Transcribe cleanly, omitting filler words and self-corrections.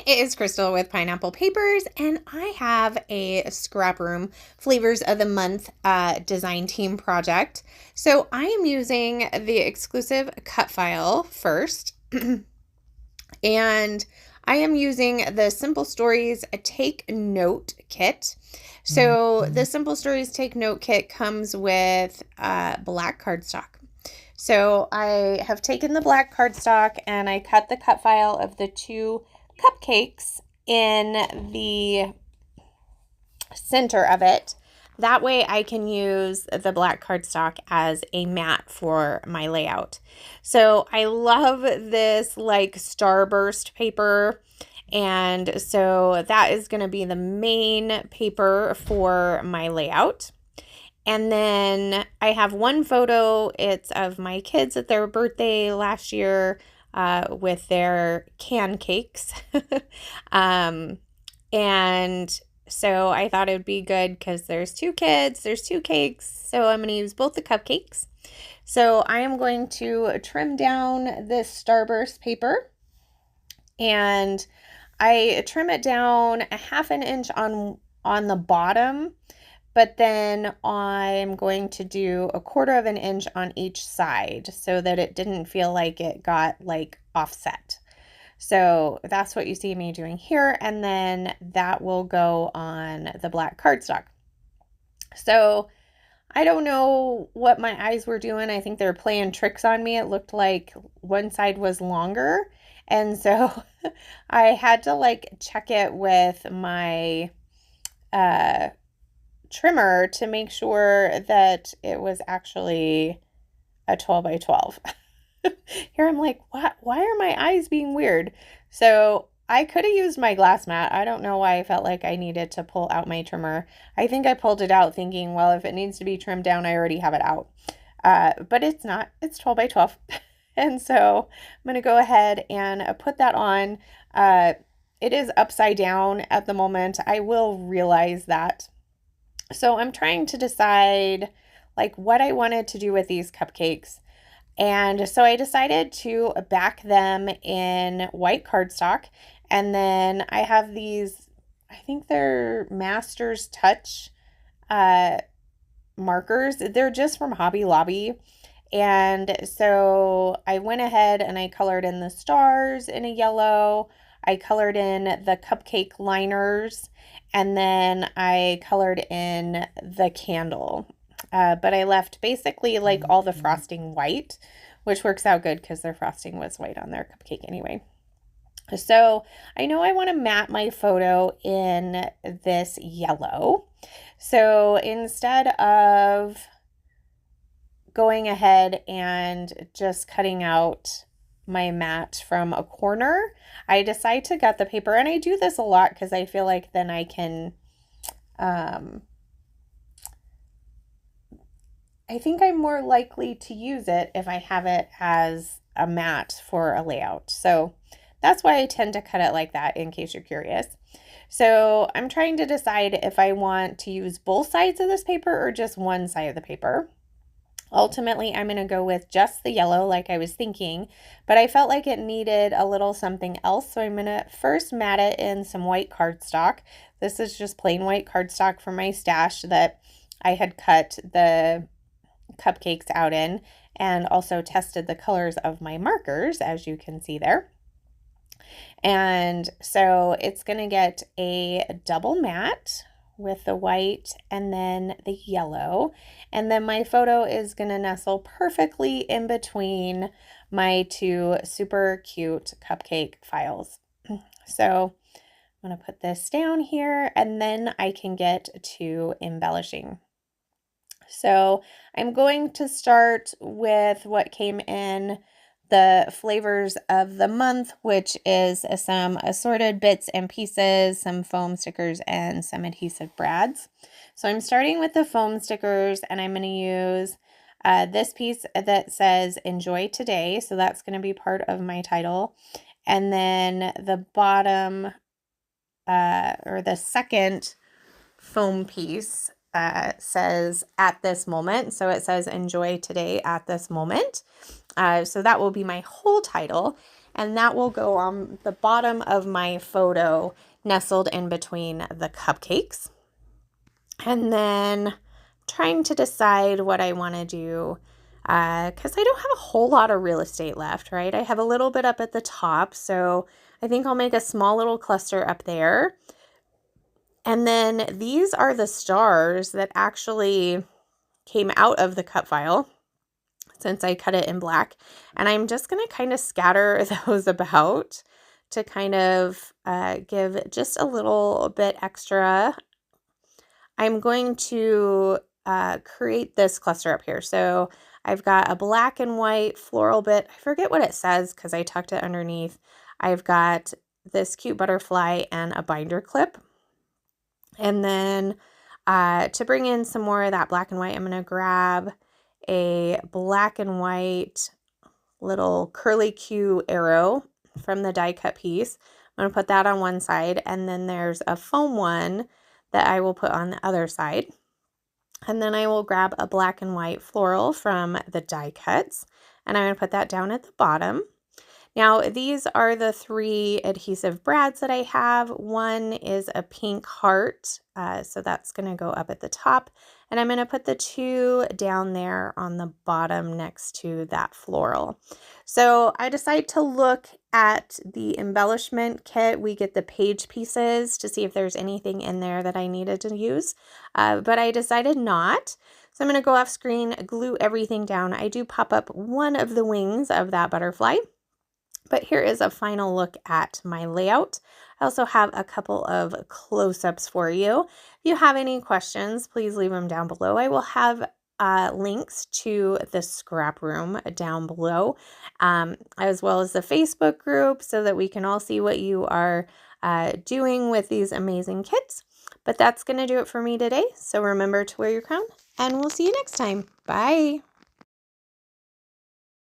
It is Crystal with Pineapple Papers, and I have a Scrap Room Flavors of the Month design team project. So I am using the exclusive cut file first, and I am using the Simple Stories Take Note Kit. So the Simple Stories Take Note Kit comes with black cardstock. So I have taken the black cardstock and I cut the cut file of the two cupcakes in the center of it. That way I can use the black cardstock as a mat for my layout. So I love this like starburst paper. And so that is going to be the main paper for my layout. And then I have one photo. It's of my kids at their birthday last year with their can cakes. And so I thought it would be good because there's two kids, there's two cakes. So I'm going to use both the cupcakes. So I am going to trim down this starburst paper. And I trim it down a 1/2 inch on the bottom. But then I'm going to do 1/4 inch on each side so that it didn't feel like it got like offset. So that's what you see me doing here. And then that will go on the black cardstock. So I don't know what my eyes were doing. I think they were playing tricks on me. It looked like one side was longer. And so I had to like check it with my trimmer to make sure that it was actually a 12 by 12. Here I'm like, what? Why are my eyes being weird? So I could have used my glass mat. I don't know why I felt like I needed to pull out my trimmer. I think I pulled it out thinking, well, if it needs to be trimmed down, I already have it out. But it's not. It's 12 by 12. And so I'm going to go ahead and put that on. It is upside down at the moment. I will realize that. So I'm trying to decide like what I wanted to do with these cupcakes. And so I decided to back them in white cardstock. And then I have these, I think they're Master's Touch markers. They're just from Hobby Lobby. And so I went ahead and I colored in the stars in a yellow. I colored in the cupcake liners, and then I colored in the candle. But I left basically like all the frosting white, which works out good because their frosting was white on their cupcake anyway. So I know I want to mat my photo in this yellow. So instead of going ahead and just cutting out my mat from a corner, I decide to gut the paper. And I do this a lot because I feel like then I can, I think I'm more likely to use it if I have it as a mat for a layout. So that's why I tend to cut it like that, in case you're curious. So I'm trying to decide if I want to use both sides of this paper or just one side of the paper. Ultimately, I'm going to go with just the yellow like I was thinking, but I felt like it needed a little something else. So I'm going to first mat it in some white cardstock. This is just plain white cardstock from my stash that I had cut the cupcakes out in, and also tested the colors of my markers, as you can see there. And so it's going to get a double mat with the white and then the yellow. And then my photo is going to nestle perfectly in between my two super cute cupcake files. So I'm going to put this down here and then I can get to embellishing. So I'm going to start with what came in the flavors of the month, which is some assorted bits and pieces, some foam stickers, and some adhesive brads. So I'm starting with the foam stickers, and I'm going to use this piece that says "Enjoy Today." So that's going to be part of my title. And then the bottom, or the second foam piece says "At This Moment." So it says "Enjoy Today at this moment." So that will be my whole title. and that will go on the bottom of my photo, nestled in between the cupcakes. And then trying to decide what I want to do, because I don't have a whole lot of real estate left, right? I have a little bit up at the top, so I think I'll make a small little cluster up there. And then these are the stars that actually came out of the cut file since I cut it in black. And I'm just going to kind of scatter those about to kind of give just a little bit extra. I'm going to create this cluster up here. So I've got a black and white floral bit. I forget what it says because I tucked it underneath. I've got this cute butterfly and a binder clip. And then to bring in some more of that black and white, I'm going to grab a black and white little curly Q arrow from the die cut piece. I'm going to put that on one side, and then there's a foam one that I will put on the other side. And then I will grab a black and white floral from the die cuts, and I'm going to put that down at the bottom. Now, these are the 3 adhesive brads that I have. One is a pink heart, so that's going to go up at the top. And I'm going to put the 2 down there on the bottom next to that floral. So I decided to look at the embellishment kit. We get the page pieces to see if there's anything in there that I needed to use, but I decided not. So I'm going to go off screen, glue everything down. I do pop up one of the wings of that butterfly. But here is a final look at my layout. I also have a couple of close-ups for you. If you have any questions, please leave them down below. I will have links to the scrap room down below, as well as the Facebook group, so that we can all see what you are doing with these amazing kits. But that's going to do it for me today. So remember to wear your crown, and we'll see you next time. Bye.